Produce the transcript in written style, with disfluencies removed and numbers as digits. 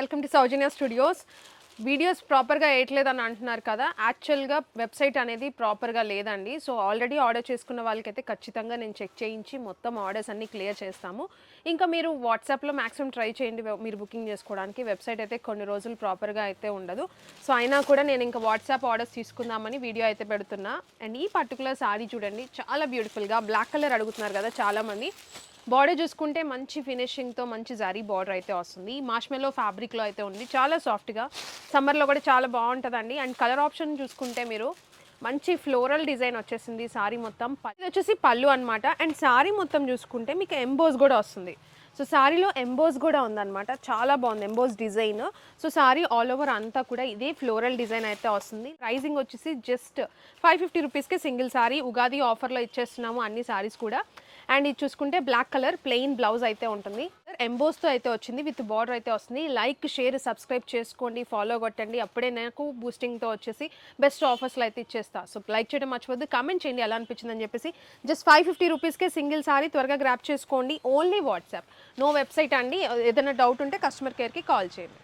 Welcome to Soujanya studios. Videos ప్రాపర్గా వేయట్లేదని అంటున్నారు కదా, యాక్చువల్గా వెబ్సైట్ అనేది ప్రాపర్గా లేదండి. సో ఆల్రెడీ ఆర్డర్ చేసుకున్న వాళ్ళకైతే ఖచ్చితంగా నేను చెక్ చేయించి మొత్తం ఆర్డర్స్ అన్నీ క్లియర్ చేస్తాము. ఇంకా మీరు వాట్సాప్లో మ్యాక్సిమం ట్రై చేయండి మీరు బుకింగ్ చేసుకోవడానికి. వెబ్సైట్ అయితే కొన్ని రోజులు ప్రాపర్గా అయితే ఉండదు. సో అయినా కూడా నేను ఇంకా వాట్సాప్ ఆర్డర్స్ తీసుకుందామని వీడియో అయితే పెడుతున్నా. అండ్ ఈ పర్టికులర్ సారీ చూడండి, చాలా బ్యూటిఫుల్గా బ్లాక్ కలర్ అడుగుతున్నారు కదా చాలామంది. బార్డర్ చూసుకుంటే మంచి ఫినిషింగ్తో మంచి జరీ బార్డర్ అయితే వస్తుంది. మార్ష్మెల్లో ఫ్యాబ్రిక్లో అయితే ఉంది, చాలా సాఫ్ట్గా, సమ్మర్లో కూడా చాలా బాగుంటుందండి. అండ్ కలర్ ఆప్షన్ చూసుకుంటే మీరు మంచి ఫ్లోరల్ డిజైన్ వచ్చేసింది సారీ మొత్తం. ఇది వచ్చేసి పళ్ళు అనమాట. అండ్ సారీ మొత్తం చూసుకుంటే మీకు ఎంబోస్ కూడా వస్తుంది. సో సారీలో ఎంబోస్ కూడా ఉందన్నమాట, చాలా బాగుంది emboss design. So sorry all over అంతా కూడా ఇదే ఫ్లోరల్ డిజైన్ అయితే వస్తుంది. ప్రైజింగ్ వచ్చేసి జస్ట్ 550 రూపీస్కి సింగిల్ సారీ. ఉగాది ఆఫర్లో ఇచ్చేస్తున్నాము అన్ని సారీస్ కూడా. అండ్ ఇది చూసుకుంటే బ్లాక్ కలర్ ప్లెయిన్ బ్లౌజ్ అయితే ఉంటుంది. ఎంబోస్తో అయితే వచ్చింది, విత్ బార్డర్ అయితే వస్తుంది. లైక్, షేర్, సబ్స్క్రైబ్ చేసుకోండి, ఫాలో కొట్టండి. అప్పుడే నాకు బూస్టింగ్తో వచ్చేసి బెస్ట్ ఆఫర్స్లో అయితే ఇచ్చేస్తా. సో లైక్ చేయడం మర్చిపోద్దు, కామెంట్ చేయండి ఎలా అనిపించిందని చెప్పేసి. జస్ట్ 550 రూపీస్కే సింగిల్ సారీ, త్వరగా గ్రాప్ చేసుకోండి. ఓన్లీ వాట్సాప్, నో వెబ్సైట్ అండి. ఏదైనా డౌట్ ఉంటే కస్టమర్ కేర్కి కాల్ చేయండి.